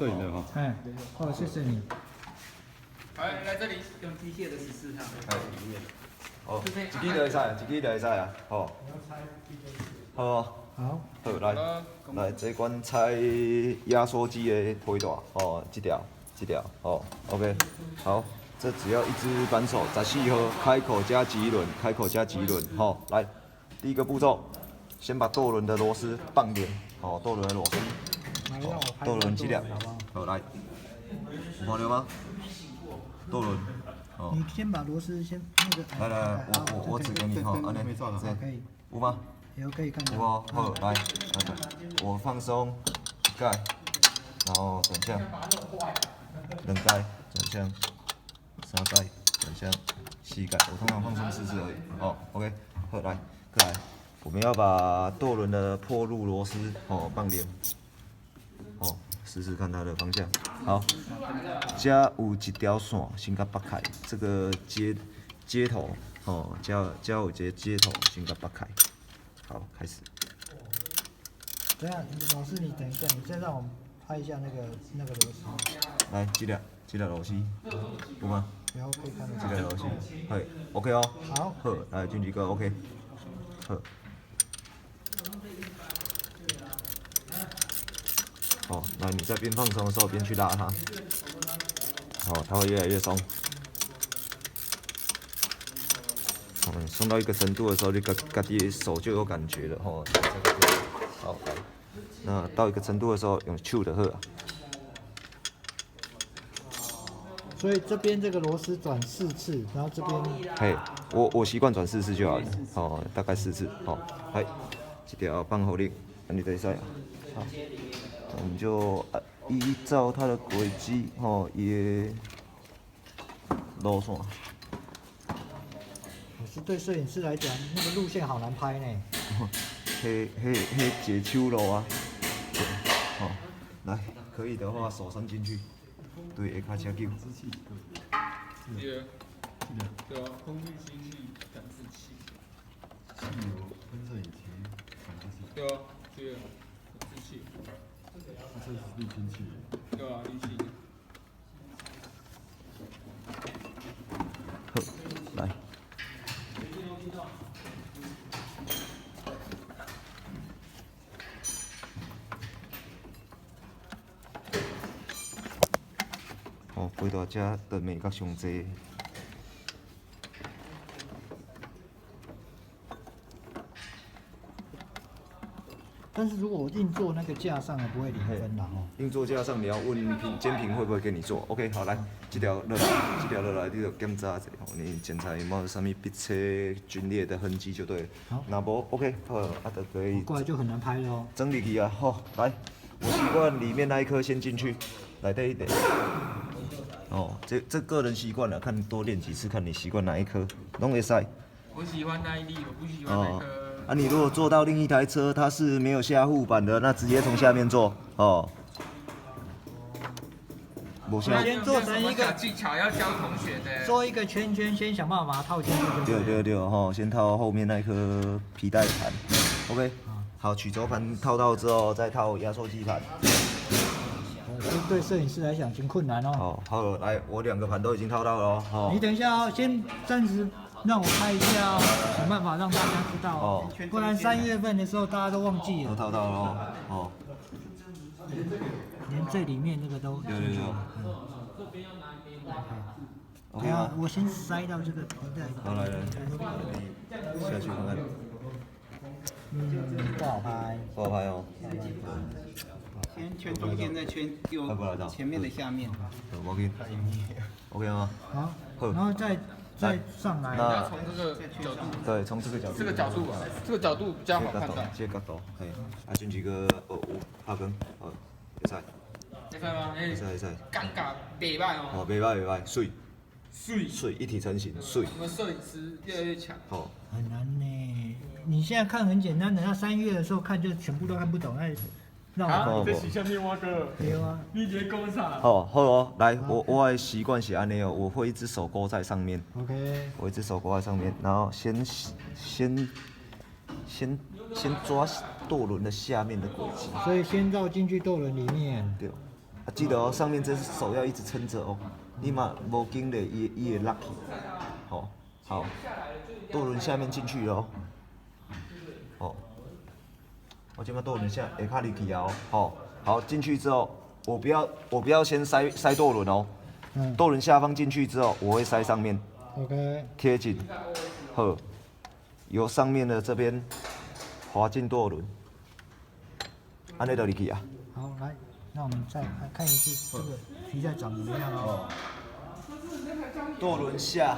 摄影的哈。哎，哦，谢谢你。来这里用机械的14趟。哎，哦，一支就会使，一支就会使啊，吼。好，好，好来，这款拆压缩机的推大，哦，这条，哦 ，OK， 好，这只要一支扳手，14号开口加棘轮，吼，来，第一个步骤，先把舵轮的螺丝放连，哦，舵轮的螺丝，舵轮这条，好来，有看到吗？舵轮，哦。你先把螺丝先那个。来，我指给你哈，安尼，可以。有吗？有可以看到。有哦，好，来，我放松一盖，然后转向，两盖转向，三盖转向，四盖，我通常放松4次而已。哦 ，OK， 好，来，再来，我们要把舵轮的破路螺丝放连，试试看它的方向。好，这有一条线先甲拔开，这个接头，这有一个接头先甲拔开。好，开始。等下，老师，你等一下，你再让我们拍一下那个螺丝。来，这条螺丝，有吗？然后可以看到。这条螺丝，嘿 ，OK 哦。好。好，来，俊吉哥 OK。好。好，那你在边放松的时候边去拉它，好，它会越来越松。松到一个程度的时候，你自己的手就有感觉了吼。好，来，那到一个程度的时候，用手就好啊。所以这边这个螺丝转4次，然后这边。嘿，我习惯转4次就好了，大概4次，来，这条放后力，安尼就可以啊。好，我们就依照它的轨迹，伊的路线。是对摄影师来讲，那个路线好难拍呢。嘿，解手路啊。来，可以的话手伸进去，对，下骹车球。对啊，空气吸气感知器。汽油喷射引擎感知器。对啊，这个感知器。这是滤清器。对啊，滤清。好，来。飞到这的美角上济。但是如果我硬坐那个架上的，不会0分啦吼。硬座架上你要问监评会不会给你做 ？OK， 好来，这条落来，你就检查一下，你检查有没有什么笔车皲裂的痕迹就对了。好，那无 OK， 好，就可以。过来就很难拍了哦。整理去啊，好，来，我习惯里面那一颗先进去，来这一点。这个人习惯了，看多练几次，看你习惯哪一颗，拢会使。我喜欢耐力，我不喜欢那颗。你如果坐到另一台车，它是没有下护板的，那直接从下面坐，无下。先做成一个技巧要教同学的。做一个圈圈，先想办法把它套进去。对，先套后面那颗皮带盘 ，OK。好，曲轴盘套到之后，再套压缩机盘。对摄影师来讲，挺困难哦。好，来，我2个盘都已经套到了哦。你等一下哦，先暂时让我拍一下哦，想办法让大家知道哦，不然3月份的时候大家都忘记了。都套到了哦。连最里面那个都。有。OK 啊，我先塞到这个皮带。好，来，下去看看。不好拍。不好拍哦。先圈中间，再圈右前面的下面。我给你 OK 吗？好，然后再上来。要从这个角度。对，从这个角度。这个角度比较好判断。这个角度，嘿，进几个拍光，会使。会使吗？会使。尴尬，袂歹哦。袂歹，水，一体成型，水。我们摄影师越来越强。很难呢，你现在看很简单，等到3月的时候看就全部都看不懂，那你在洗下面挖个？对啊。你在讲啥？好哦，来，我的习惯是安尼哦，我会一只手勾在上面。OK。我一只手勾在上面，然后先抓舵轮的下面的轨迹。所以先绕进去舵轮里面。对。记得哦，上面这手要一直撑着哦，你嘛无紧嘞，伊会落去。好，好，舵轮下面进去了哦。哦，我今摆舵轮下下卡入去啊哦。好，好进去之后，我不要先塞舵轮哦。舵轮下方进去之后，我会塞上面。OK。贴紧，好，由上面的这边滑进舵轮，安尼就入去啊。好，来，那我们再看一次这个皮带长怎么样哦。舵轮下，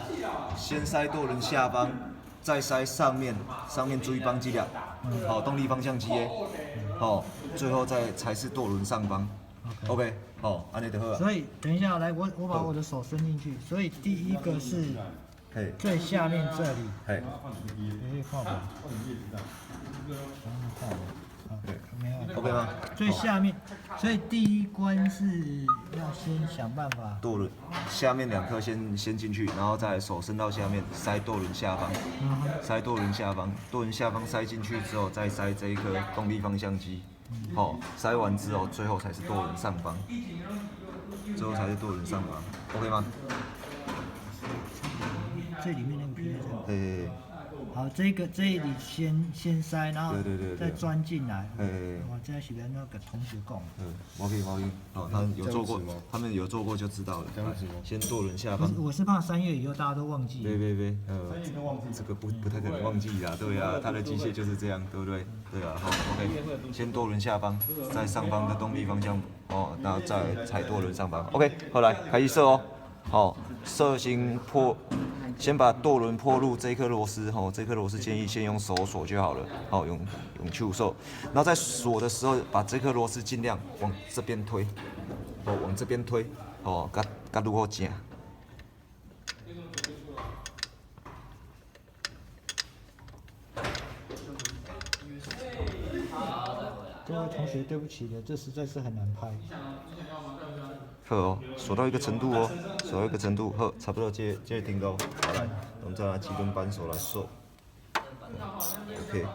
先塞舵轮下方，再塞上面注意帮机了，好，动力方向机耶，好，最后才是舵轮上方。OK， 好，安尼就好了。所以等一下，来，我把我的手伸进去，所以第一个是最下面这里，嘿，靠谱，没有 ，OK 吗？最下面，所以第一关是要先想办法。舵轮下面2颗先进去，然后再手伸到下面，塞舵轮下方，塞舵轮下方，舵轮下方塞进去之后，再塞这一颗动力方向机。好，塞完之后，最后才是舵轮上方，最后才是舵轮上方 ，OK 吗？最里面那个皮带这样。嘿，好，这里先塞，然后再钻进来。我这是跟那个同学讲。毛病，好，他们有做过就知道了。这样子吗？先舵轮下方。我是怕3月以后大家都忘记。别，这个不太可能忘记啦，对啊，它的机械就是这样，对不对？对啊，好 ，OK， 先舵轮下方，在上方的动力方向，哦，然后再踩舵轮上方 ，OK， 后来开始射哦，好，射型破。先把舵轮破入这颗螺丝，这颗螺丝建议先用手锁就好了，好，用手锁。然后在锁的时候，把这颗螺丝尽量往这边推，往这边推，甲如何正。各位同学，对不起了，这实在是很难拍。好哦，锁到一个程度哦，锁到一个程度，好，差不多这个程度，好来，我们再拿几根扳手来锁 ，OK，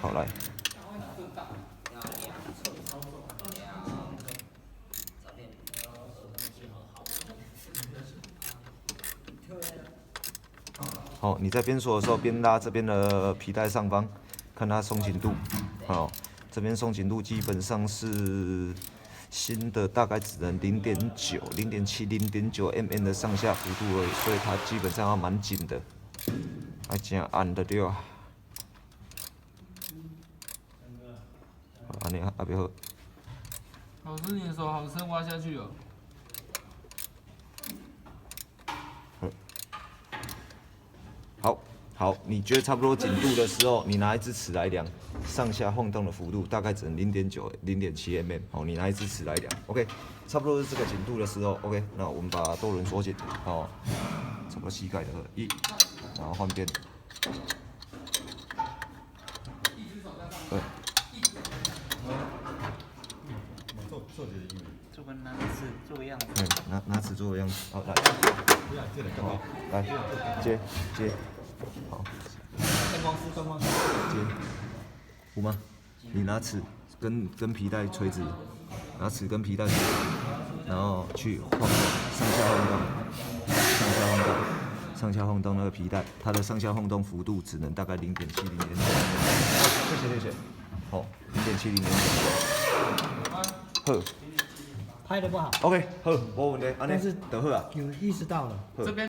好来。好，你在边锁的时候边拉这边的皮带上方，看它松紧度，好。这边松紧度基本上是新的，大概只能0.9、0.7、0.9 mm 的上下幅度而已，所以它基本上要蛮紧的，要真按得到。安尼啊，比好。老师，你的手好深，挖下去哦。好，你觉得差不多紧度的时候，你拿一支尺来量，上下晃动的幅度大概只能0.9、0.7 mm。好，你拿一支尺来量 ，OK， 差不多是这个紧度的时候 ，OK， 那我们把舵轮锁紧，差不多膝盖的1，然后换边，2。做个拿尺做个样子。拿尺做个样子，好来，来接，好。灯光师。接，有吗？你拿尺跟皮带垂直，拿尺跟皮带垂直，然后去晃动，上下晃动那个皮带，它的上下晃动幅度只能大概0.7、0.9。谢谢。好，0.7、0.9。好。拍的不好。 OK， 好，无问题，安尼就好啊。有意识到了。这边。